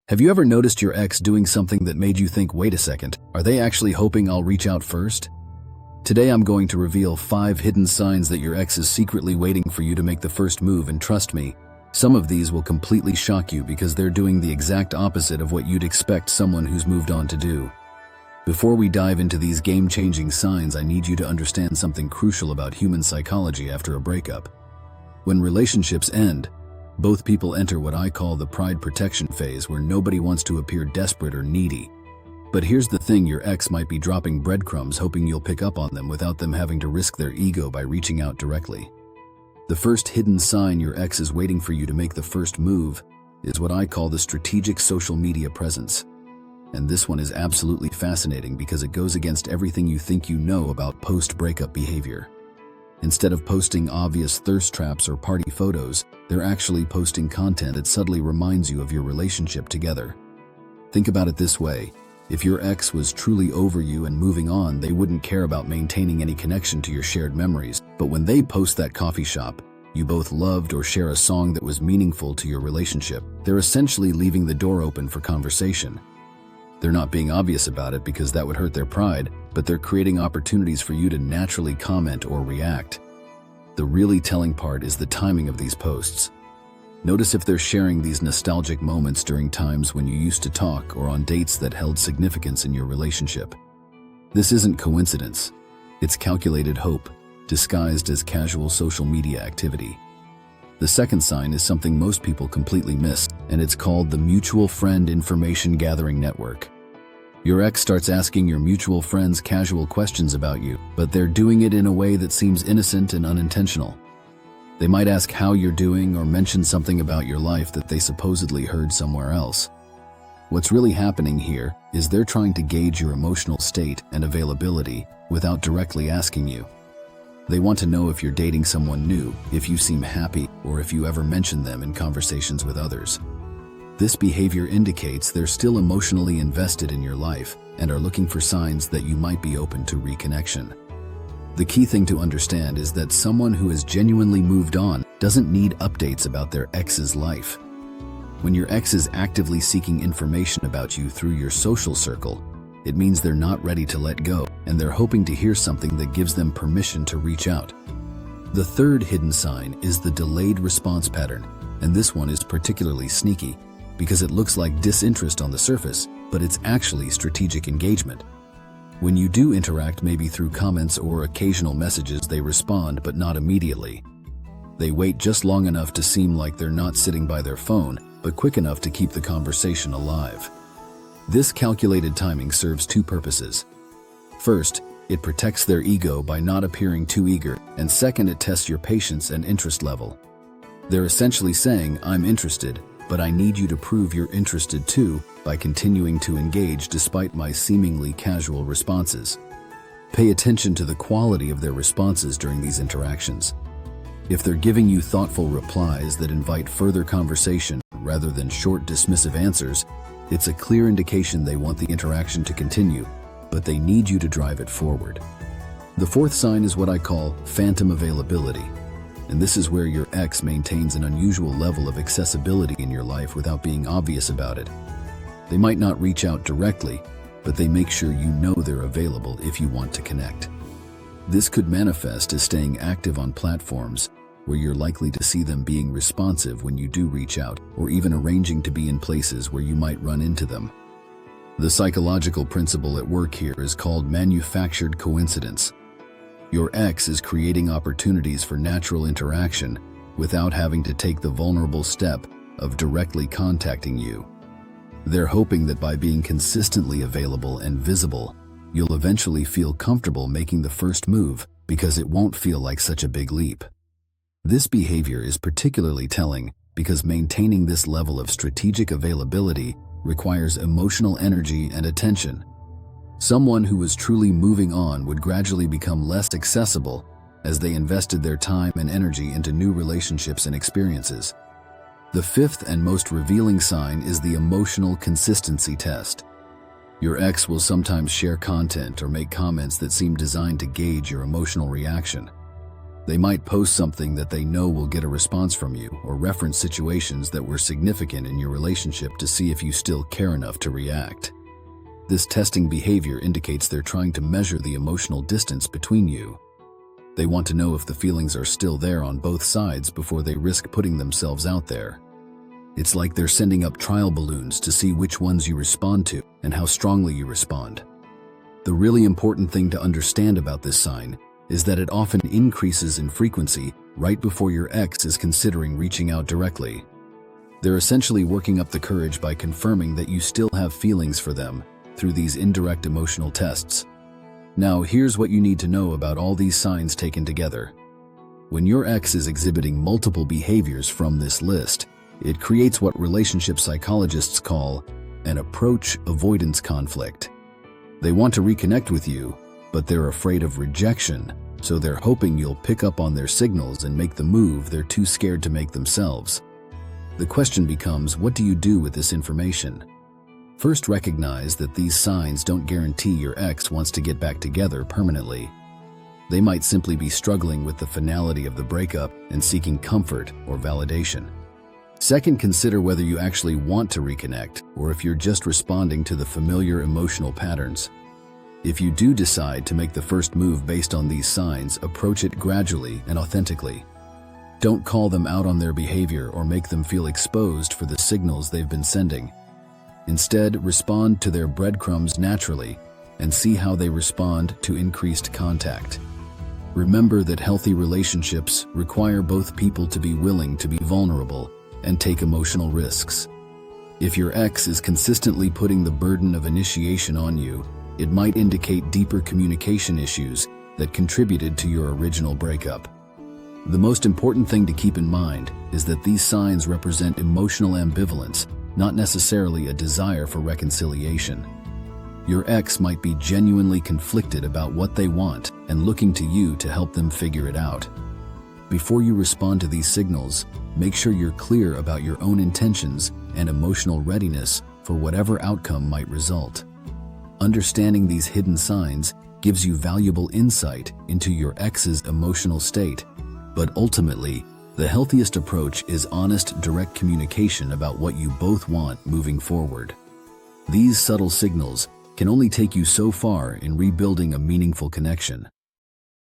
Have you ever noticed your ex doing something that made you think, wait a second, are they actually hoping I'll reach out first? Today I'm going to reveal 5 hidden signs that your ex is secretly waiting for you to make the first move, and trust me, some of these will completely shock you because they're doing the exact opposite of what you'd expect someone who's moved on to do. Before we dive into these game-changing signs, I need you to understand something crucial about human psychology after a breakup. When relationships end, both people enter what I call the pride protection phase, where nobody wants to appear desperate or needy. But here's the thing, your ex might be dropping breadcrumbs hoping you'll pick up on them without them having to risk their ego by reaching out directly. The first hidden sign your ex is waiting for you to make the first move is what I call the strategic social media presence. And this one is absolutely fascinating because it goes against everything you think you know about post-breakup behavior. Instead of posting obvious thirst traps or party photos, they're actually posting content that subtly reminds you of your relationship together. Think about it this way. If your ex was truly over you and moving on, they wouldn't care about maintaining any connection to your shared memories. But when they post that coffee shop you both loved or share a song that was meaningful to your relationship, they're essentially leaving the door open for conversation. They're not being obvious about it because that would hurt their pride, but they're creating opportunities for you to naturally comment or react. The really telling part is the timing of these posts. Notice if they're sharing these nostalgic moments during times when you used to talk or on dates that held significance in your relationship. This isn't coincidence. It's calculated hope, disguised as casual social media activity. The second sign is something most people completely miss, and it's called the mutual friend information gathering network. Your ex starts asking your mutual friends casual questions about you, but they're doing it in a way that seems innocent and unintentional. They might ask how you're doing or mention something about your life that they supposedly heard somewhere else. What's really happening here is they're trying to gauge your emotional state and availability without directly asking you. They want to know if you're dating someone new, if you seem happy, or if you ever mention them in conversations with others. This behavior indicates they're still emotionally invested in your life and are looking for signs that you might be open to reconnection. The key thing to understand is that someone who has genuinely moved on doesn't need updates about their ex's life. When your ex is actively seeking information about you through your social circle, it means they're not ready to let go, and they're hoping to hear something that gives them permission to reach out. The third hidden sign is the delayed response pattern, and this one is particularly sneaky because it looks like disinterest on the surface, but it's actually strategic engagement. When you do interact, maybe through comments or occasional messages, they respond, but not immediately. They wait just long enough to seem like they're not sitting by their phone, but quick enough to keep the conversation alive. This calculated timing serves 2 purposes. First, it protects their ego by not appearing too eager, and second, it tests your patience and interest level. They're essentially saying, I'm interested, but I need you to prove you're interested too by continuing to engage despite my seemingly casual responses. Pay attention to the quality of their responses during these interactions. If they're giving you thoughtful replies that invite further conversation rather than short dismissive answers, it's a clear indication they want the interaction to continue, but they need you to drive it forward. The fourth sign is what I call phantom availability, and this is where your ex maintains an unusual level of accessibility in your life without being obvious about it. They might not reach out directly, but they make sure you know they're available if you want to connect. This could manifest as staying active on platforms where you're likely to see them being responsive when you do reach out, or even arranging to be in places where you might run into them. The psychological principle at work here is called manufactured coincidence. Your ex is creating opportunities for natural interaction without having to take the vulnerable step of directly contacting you. They're hoping that by being consistently available and visible, you'll eventually feel comfortable making the first move because it won't feel like such a big leap. This behavior is particularly telling because maintaining this level of strategic availability requires emotional energy and attention. Someone who was truly moving on would gradually become less accessible as they invested their time and energy into new relationships and experiences. The fifth and most revealing sign is the emotional consistency test. Your ex will sometimes share content or make comments that seem designed to gauge your emotional reaction. They might post something that they know will get a response from you, or reference situations that were significant in your relationship to see if you still care enough to react. This testing behavior indicates they're trying to measure the emotional distance between you. They want to know if the feelings are still there on both sides before they risk putting themselves out there. It's like they're sending up trial balloons to see which ones you respond to and how strongly you respond. The really important thing to understand about this sign is that it often increases in frequency right before your ex is considering reaching out directly. They're essentially working up the courage by confirming that you still have feelings for them through these indirect emotional tests. Now, here's what you need to know about all these signs taken together. When your ex is exhibiting multiple behaviors from this list, it creates what relationship psychologists call an approach avoidance conflict. They want to reconnect with you, but they're afraid of rejection, so they're hoping you'll pick up on their signals and make the move they're too scared to make themselves. The question becomes, what do you do with this information? First, recognize that these signs don't guarantee your ex wants to get back together permanently. They might simply be struggling with the finality of the breakup and seeking comfort or validation. Second, consider whether you actually want to reconnect or if you're just responding to the familiar emotional patterns. If you do decide to make the first move based on these signs, approach it gradually and authentically. Don't call them out on their behavior or make them feel exposed for the signals they've been sending. Instead, respond to their breadcrumbs naturally and see how they respond to increased contact. Remember that healthy relationships require both people to be willing to be vulnerable and take emotional risks. If your ex is consistently putting the burden of initiation on you, it might indicate deeper communication issues that contributed to your original breakup. The most important thing to keep in mind is that these signs represent emotional ambivalence, not necessarily a desire for reconciliation. Your ex might be genuinely conflicted about what they want and looking to you to help them figure it out. Before you respond to these signals, make sure you're clear about your own intentions and emotional readiness for whatever outcome might result. Understanding these hidden signs gives you valuable insight into your ex's emotional state, but ultimately, the healthiest approach is honest, direct communication about what you both want moving forward. These subtle signals can only take you so far in rebuilding a meaningful connection.